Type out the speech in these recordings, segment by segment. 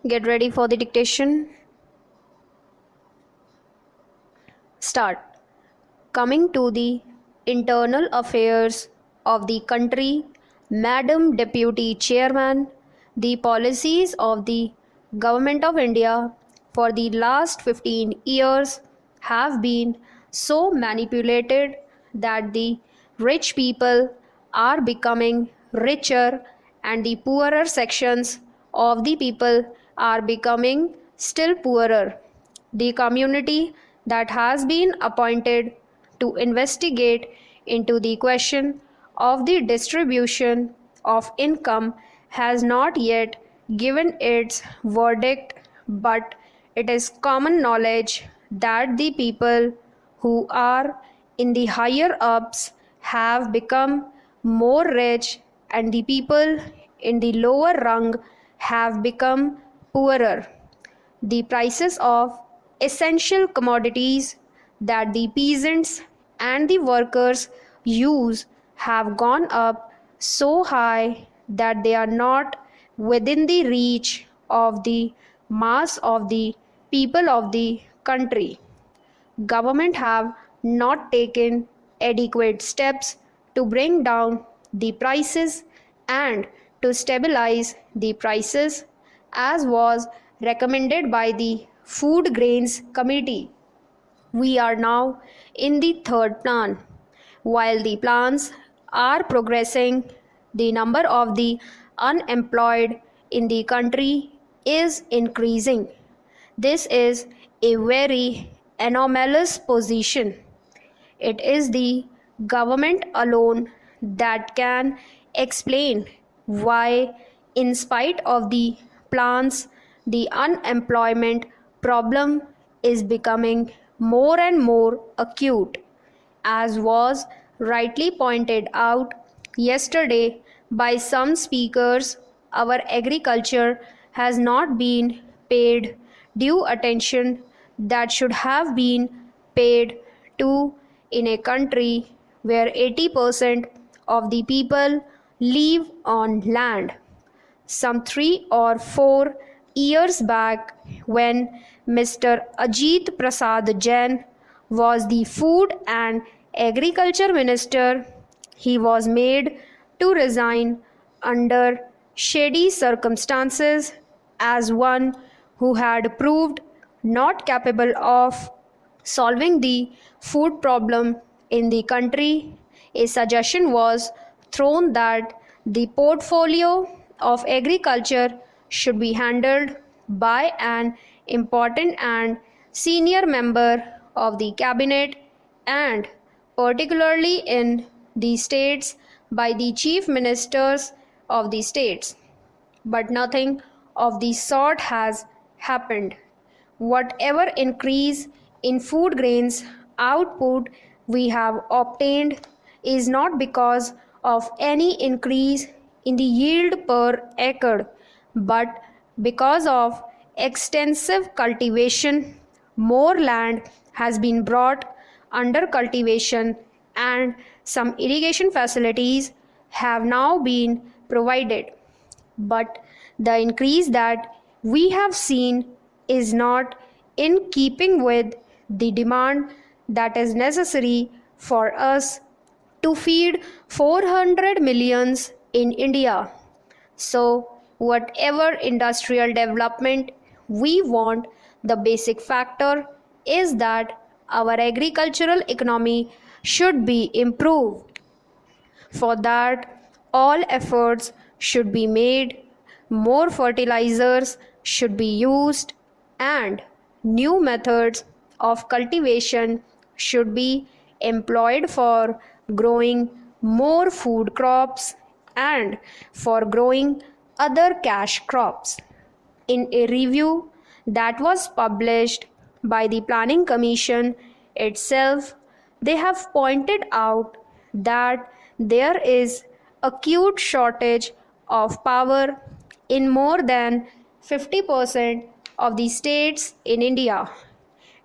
Get ready for the dictation. Start. Coming to the internal affairs of the country, Madam Deputy Chairman, the policies of the Government of India for the last 15 years have been so manipulated that the rich people are becoming richer and the poorer sections of the people are becoming still poorer. The community that has been appointed to investigate into the question of the distribution of income has not yet given its verdict, but it is common knowledge that the people who are in the higher ups have become more rich and the people in the lower rung have become poorer. The prices of essential commodities that the peasants and the workers use have gone up so high that they are not within the reach of the mass of the people of the country. Government have not taken adequate steps to bring down the prices and to stabilize the prices as was recommended by the Food Grains Committee. We are now in the third plan. While the plans are progressing, the number of the unemployed in the country is increasing. This is a very anomalous position. It is the government alone that can explain why, in spite of the plans, the unemployment problem is becoming more and more acute. As was rightly pointed out yesterday by some speakers, our agriculture has not been paid due attention that should have been paid to in a country where 80% of the people live on land. Some 3 or 4 years back, when Mr. Ajit Prasad Jain was the Food and Agriculture Minister, he was made to resign under shady circumstances as one who had proved not capable of solving the food problem in the country. A suggestion was thrown that the portfolio of agriculture should be handled by an important and senior member of the cabinet, and particularly in the states by the chief ministers of the states. But nothing of the sort has happened. Whatever increase in food grains output we have obtained is not because of any increase in the yield per acre, but because of extensive cultivation. More land has been brought under cultivation and some irrigation facilities have now been provided. But the increase that we have seen is not in keeping with the demand that is necessary for us to feed 400 millions in India. So, whatever industrial development we want, the basic factor is that our agricultural economy should be improved. For that, all efforts should be made, more fertilizers should be used, and new methods of cultivation should be employed for growing more food crops and for growing other cash crops. In a review that was published by the Planning Commission itself, they have pointed out that there is acute shortage of power in more than 50% of the states in India.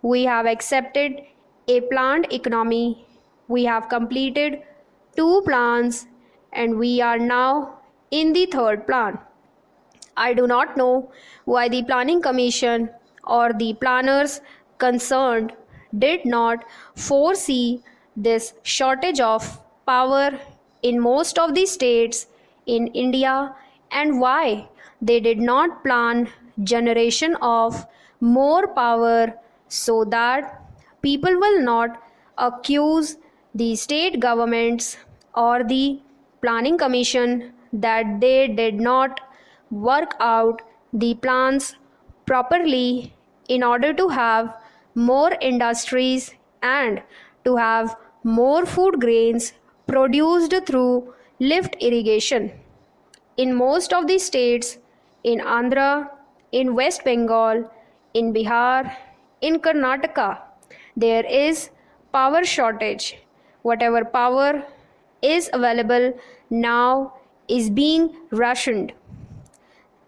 We have accepted a planned economy. We have completed 2 plans and we are now in the third plan. I do not know why the Planning Commission or the planners concerned did not foresee this shortage of power in most of the states in India, and why they did not plan generation of more power so that people will not accuse the state governments or the planning commission that they did not work out the plans properly in order to have more industries and to have more food grains produced through lift irrigation. In most of the states, in Andhra, in West Bengal, in Bihar, in Karnataka, there is power shortage. Whatever power is available now is being rationed.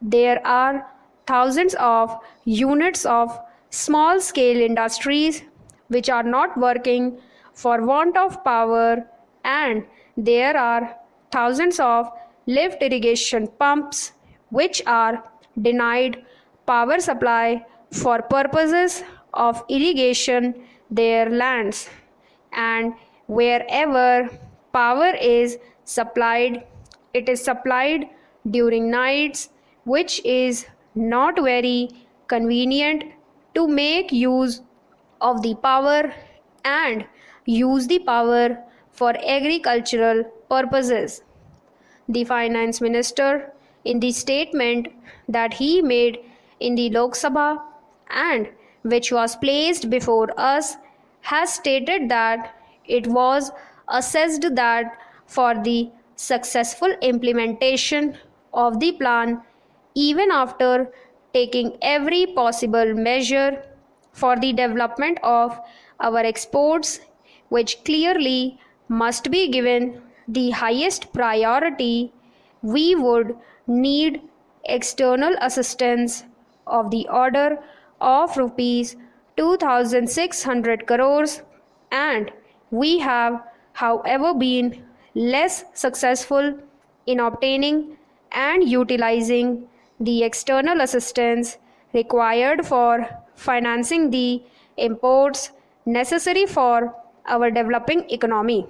There are thousands of units of small scale industries which are not working for want of power, and there are thousands of lift irrigation pumps which are denied power supply for purposes of irrigation their lands. And wherever power is supplied, it is supplied during nights, which is not very convenient to make use of the power and use the power for agricultural purposes. The finance minister, in the statement that he made in the Lok Sabha and which was placed before us, has stated that it was assessed that for the successful implementation of the plan, even after taking every possible measure for the development of our exports, which clearly must be given the highest priority, we would need external assistance of the order of rupees 2600 crores, and we have however been less successful in obtaining and utilizing the external assistance required for financing the imports necessary for our developing economy,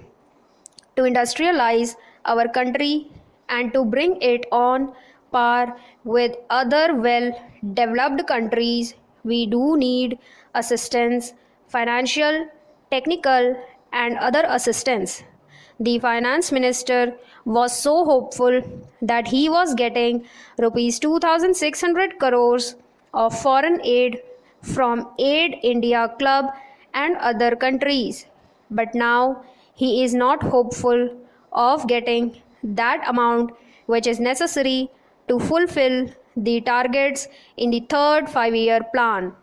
to industrialize our country and to bring it on par with other well developed countries. We do need assistance, financial, technical, and other assistance. The finance minister was so hopeful that he was getting rupees 2600 crores of foreign aid from Aid India Club and other countries. But now he is not hopeful of getting that amount which is necessary to fulfill the targets in the third 5-year plan.